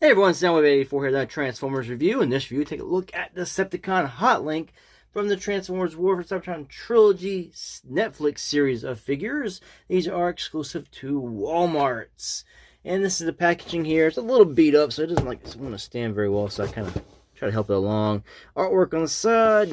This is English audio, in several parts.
Hey everyone, it's Soundwave84 here, that Transformers review. In this review, take a look at Decepticon Hotlink from the Transformers War for Cybertron Trilogy Netflix series of figures. These are exclusive to Walmart's. And this is the packaging here. It's a little beat up, so it doesn't want to stand very well, so I kind of try to help it along. Artwork on the side,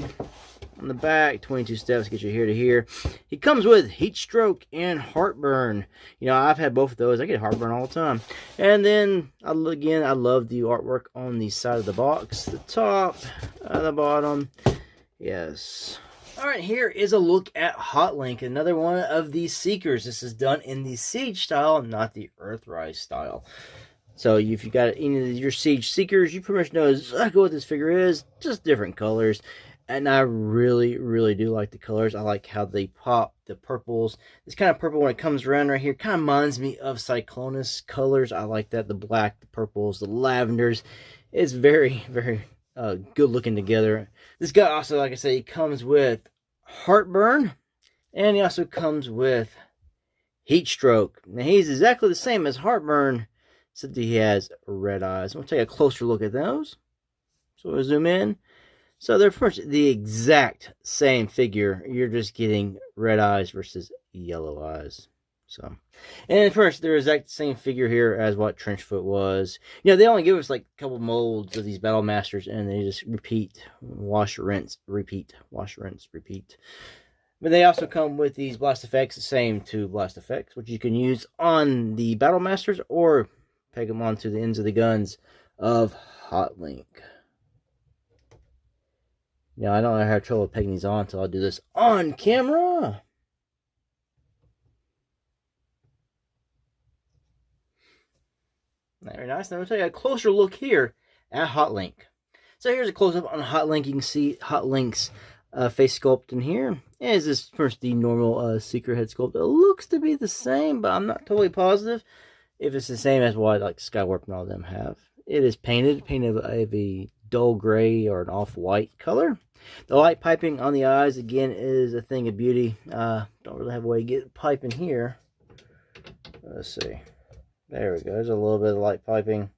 on the back, 22 steps, get you here to here. He comes with Heatstroke and Heartburn. You know, I've had both of those. I get heartburn all the time. And then, again, I love the artwork on the side of the box. The top, the bottom. Yes. Alright, here is a look at Hotlink, another one of these Seekers. This is done in the Siege style, not the Earthrise style. So if you got any of your Siege Seekers, you pretty much know exactly what this figure is, just different colors. And I really, really do like the colors. I like how they pop, the purples. This kind of purple when it comes around right here kind of reminds me of Cyclonus colors. I like that, the black, the purples, the lavenders. It's very, very good looking together. This guy also, like I say, he comes with Heartburn, and he also comes with Heatstroke. Now he's exactly the same as Heartburn, except he has red eyes. We'll take a closer look at those. So we'll zoom in. So they're pretty much the exact same figure. You're just getting red eyes versus yellow eyes. So, and first, they're exact same figure here as what Trenchfoot was. You know, they only give us like a couple molds of these Battle Masters, and they just repeat, wash, rinse, repeat, wash, rinse, repeat. But they also come with these blast effects, the same two blast effects, which you can use on the Battle Masters or peg them onto the ends of the guns of Hotlink. Now, I don't have trouble pegging these on until I do this on camera. Very nice. Now, we'll take a closer look here at Hotlink. So, here's a close-up on Hotlink. You can see Hotlink's face sculpt in here. And is this first the normal Seeker head sculpt? It looks to be the same, but I'm not totally positive if it's the same as what like Skywarp and all of them have. It is painted of a dull gray or an off-white color. The light piping on the eyes, again, is a thing of beauty. Don't really have a way to get pipe in here. Let's see. There we go. There's a little bit of light piping.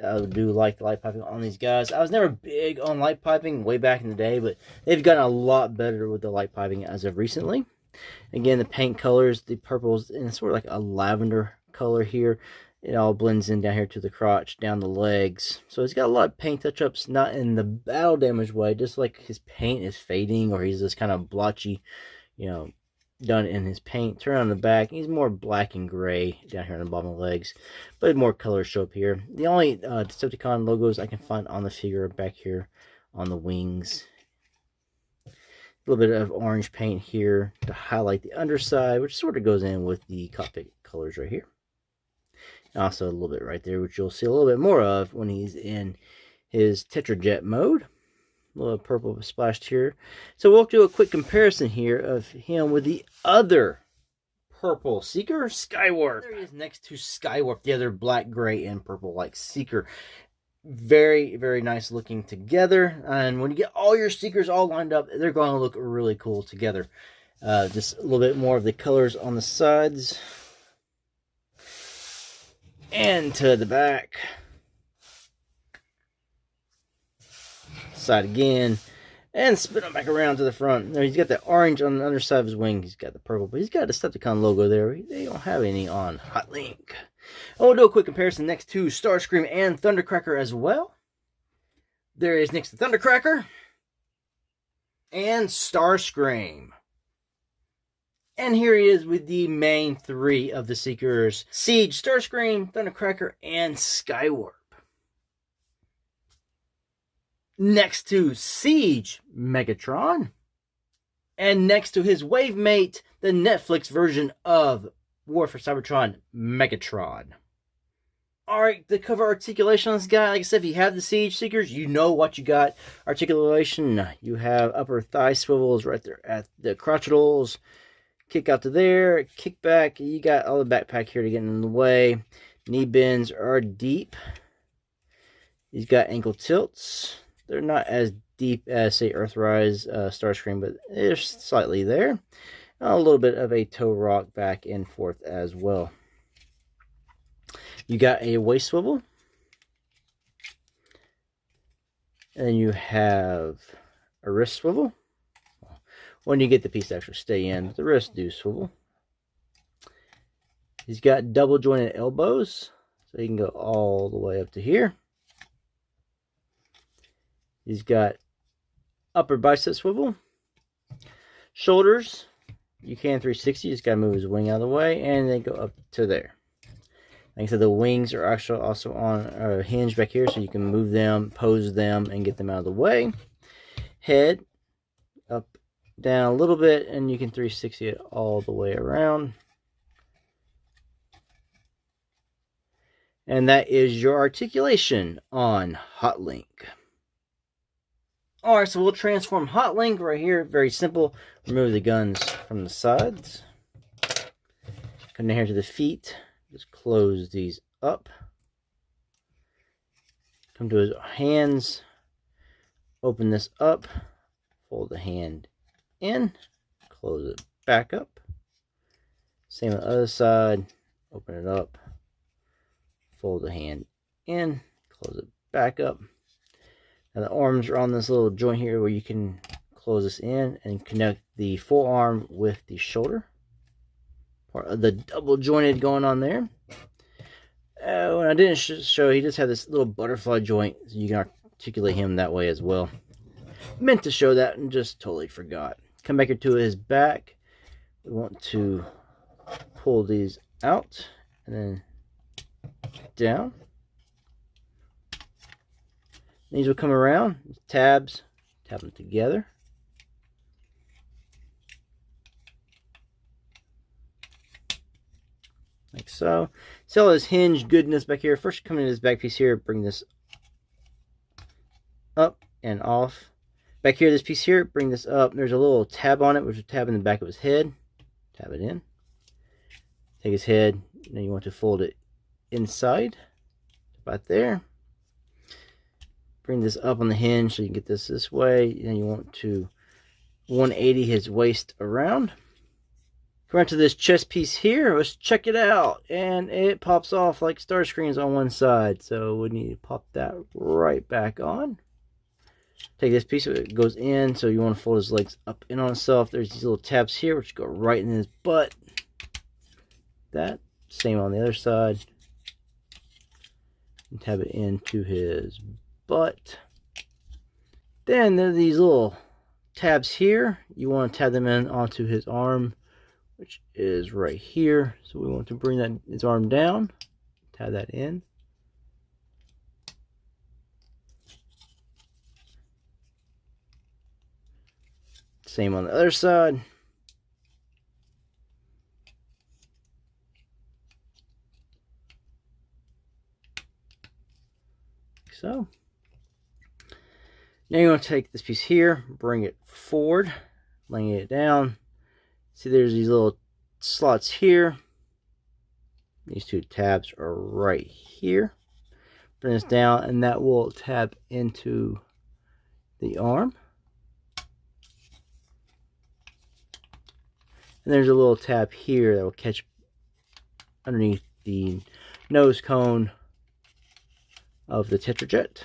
I do like the light piping on these guys. I was never big on light piping way back in the day, but they've gotten a lot better with the light piping as of recently. Again, the paint colors, the purples, and it's sort of like a lavender color here. It all blends in down here to the crotch, down the legs. So he's got a lot of paint touch-ups, not in the battle damage way, just like his paint is fading or he's just kind of blotchy, you know, done in his paint. Turn on the back, he's more black and gray down here on the bottom of the legs, but more colors show up here. The only Decepticon logos I can find on the figure are back here on the wings. A little bit of orange paint here to highlight the underside, which sort of goes in with the cockpit colors right here. Also a little bit right there, which you'll see a little bit more of when he's in his Tetrajet mode. A little purple splashed here. So we'll do a quick comparison here of him with the other purple Seeker, Skywarp. There he is next to Skywarp, the other black, gray, and purple like Seeker. Very, very nice looking together. And when you get all your Seekers all lined up, they're going to look really cool together. Just a little bit more of the colors on the sides. And to the back. Side again. And spin it back around to the front. Now he's got the orange on the underside of his wing. He's got the purple, but he's got a Decepticon logo there. They don't have any on Hotlink. And we'll do a quick comparison next to Starscream and Thundercracker as well. There is next to Thundercracker and Starscream. And here he is with the main three of the Seekers: Siege, Starscream, Thundercracker, and Skywarp. Next to Siege, Megatron. And next to his wave mate, the Netflix version of War for Cybertron, Megatron. Alright, the cover articulation on this guy, like I said, if you have the Siege Seekers, you know what you got. Articulation, you have upper thigh swivels right there at the crotchets. Kick out to there, kick back. You got all the backpack here to get in the way. Knee bends are deep. He's got ankle tilts. They're not as deep as, say, Earthrise, Starscream, but they're slightly there. A little bit of a toe rock back and forth as well. You got a waist swivel. And then you have a wrist swivel. When you get the piece to actually stay in, but the wrists do swivel. He's got double jointed elbows, so he can go all the way up to here. He's got upper bicep swivel. Shoulders, you can 360, just got to move his wing out of the way, and then go up to there. Like I said, the wings are actually also on a hinge back here, so you can move them, pose them, and get them out of the way. Head, up, down a little bit, and you can 360 it all the way around. And that is your articulation on Hotlink. Alright, so we'll transform Hotlink right here. Very simple. Remove the guns from the sides. Come down here to the feet. Just close these up. Come to his hands. Open this up. Fold the hand in. Close it back up. Same on the other side. Open it up. Fold the hand in. Close it back up. Now the arms are on this little joint here where you can close this in and connect the forearm with the shoulder. Part of the double jointed going on there. When I didn't show, he just had this little butterfly joint, so you can articulate him that way as well. Meant to show that and just totally forgot. Come back here to his back. We want to pull these out and then down. These will come around, tabs, tap them together. Like so. See all this hinge goodness back here. First, come into this back piece here, bring this up and off. Back here, this piece here, bring this up. There's a little tab on it, which is a tab in the back of his head. Tab it in. Take his head, and then you want to fold it inside, about there. Bring this up on the hinge so you can get this way. Then you want to 180 his waist around. Come around to this chest piece here. Let's check it out. And it pops off like star screens on one side. So we need to pop that right back on. Take this piece, it goes in. So you want to fold his legs up in on itself. There's these little tabs here which go right in his butt. That. Same on the other side. And tab it into his butt. Then there are these little tabs here. You want to tab them in onto his arm, which is right here. So we want to bring his arm down, tab that in. Same on the other side. So now you want to take this piece here, bring it forward, laying it down. See, there's these little slots here. These two tabs are right here. Bring this down, and that will tab into the arm. And there's a little tab here that will catch underneath the nose cone of the Tetrajet.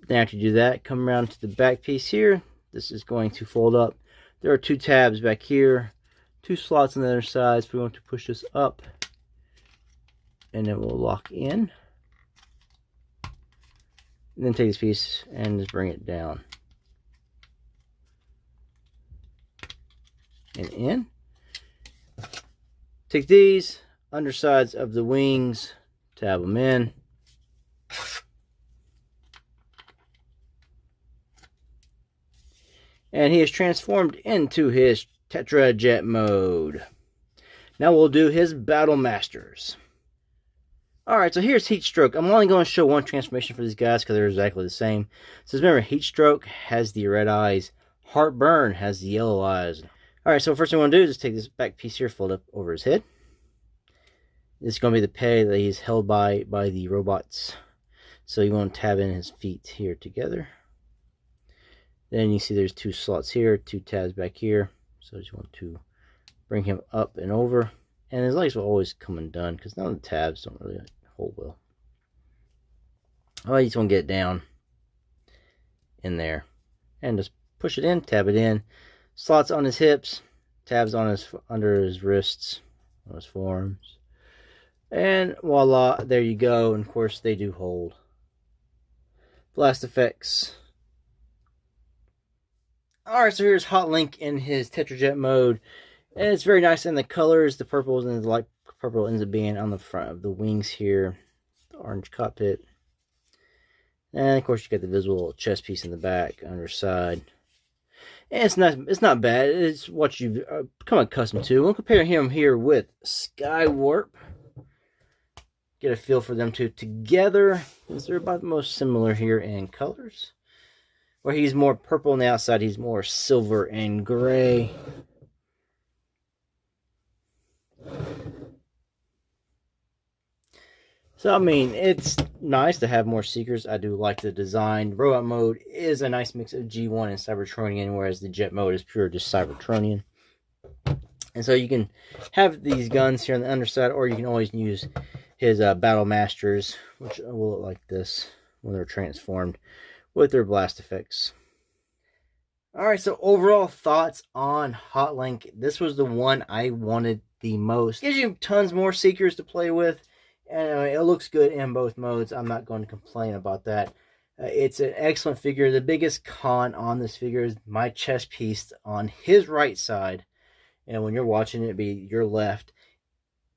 Then after you do that, come around to the back piece here. This is going to fold up. There are two tabs back here, two slots on the other side. So we want to push this up, and then we'll lock in. And then take this piece and just bring it down and in. Take these undersides of the wings, tab them in. And he is transformed into his Tetrajet mode. Now we'll do his Battle Masters. Alright, so here's Heatstroke. I'm only going to show one transformation for these guys because they're exactly the same. So remember, Heatstroke has the red eyes. Heartburn has the yellow eyes. Alright, so first thing I want to do is just take this back piece here, fold up over his head. This is going to be the peg that he's held by the robots. So you want to tab in his feet here together. Then you see there's two slots here, two tabs back here. So you want to bring him up and over. And his legs will always come undone because none of the tabs don't really hold well. Oh, you just want to get it down in there. And just push it in, tab it in. Slots on his hips, tabs on his under his wrists, on his forearms. And voila, there you go. And of course, they do hold. Blast effects. Alright, so here's Hotlink in his Tetrajet mode. And it's very nice in the colors. The purples and the light purple ends up being on the front of the wings here. The orange cockpit. And of course, you got the visible chest piece in the back, underside. And it's not bad. It's what you've become accustomed to. We'll compare him here with Skywarp. Get a feel for them two together, because they're about the most similar here in colors. Where he's more purple on the outside, he's more silver and gray. So, I mean, it's nice to have more Seekers. I do like the design. Robot mode is a nice mix of G1 and Cybertronian, whereas the jet mode is pure just Cybertronian. And so you can have these guns here on the underside, or you can always use his Battle Masters, which will look like this when they're transformed, with their blast effects. Alright, so overall thoughts on Hotlink. This was the one I wanted the most. Gives you tons more Seekers to play with. And it looks good in both modes. I'm not going to complain about that. It's an excellent figure. The biggest con on this figure is my chest piece on his right side. And when you're watching it be your left,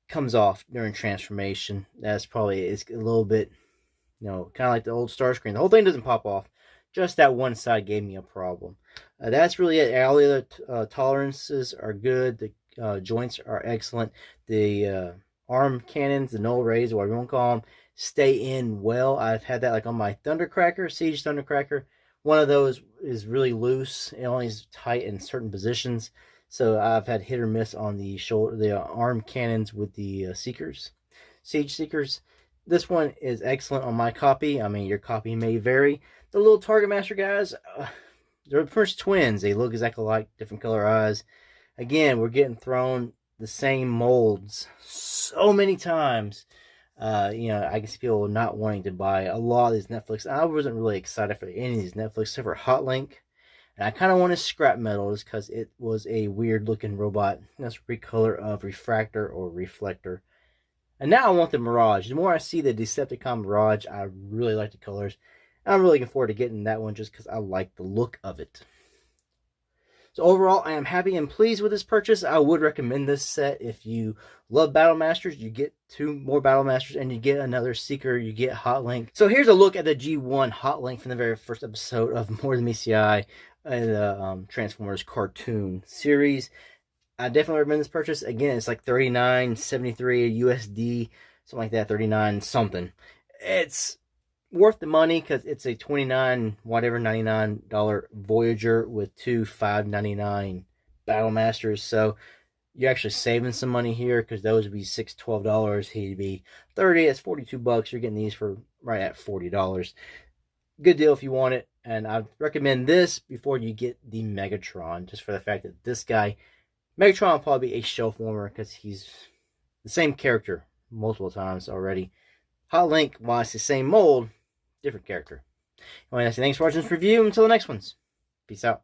comes off during transformation. That's probably, it's a little bit, you know, kind of like the old Starscream. The whole thing doesn't pop off. Just that one side gave me a problem. That's really it. All the other tolerances are good. The joints are excellent. The arm cannons, the null rays, whatever you want to call them, stay in well. I've had that like on my Thundercracker, Siege Thundercracker. One of those is really loose. It only is tight in certain positions. So I've had hit or miss on the shoulder, the arm cannons with the Seekers, Siege Seekers. This one is excellent on my copy. I mean, your copy may vary. The little Target Master guys, they're first twins. They look exactly alike, different color eyes. Again, we're getting thrown the same molds so many times. You know, I can see people not wanting to buy a lot of these Netflix. I wasn't really excited for any of these Netflix except for Hotlink. And I kind of wanted scrap metals because it was a weird looking robot. That's recolor of Refractor or Reflector. And now I want the Mirage. The more I see the Decepticon Mirage, I really like the colors. I'm really looking forward to getting that one just because I like the look of it. So overall, I am happy and pleased with this purchase. I would recommend this set if you love Battle Masters. You get 2 more Battle Masters and you get another Seeker. You get Hotlink. So here's a look at the G1 Hotlink from the very first episode of More Than Meets the Eye, the Transformers cartoon series. I definitely recommend this purchase. Again, it's like $39.73 USD, something like that, 39 something. It's worth the money because it's a $99 Voyager with 2 $5.99 Battle Masters. So you're actually saving some money here because those would be $12. He'd be $30. It's $42. You're getting these for right at $40. Good deal if you want it. And I recommend this before you get the Megatron, just for the fact that this guy, Megatron, will probably be a shelf warmer because he's the same character multiple times already. Hotlink, while it's the same mold, different character. Anyway, thanks for watching this review. Until the next ones. Peace out.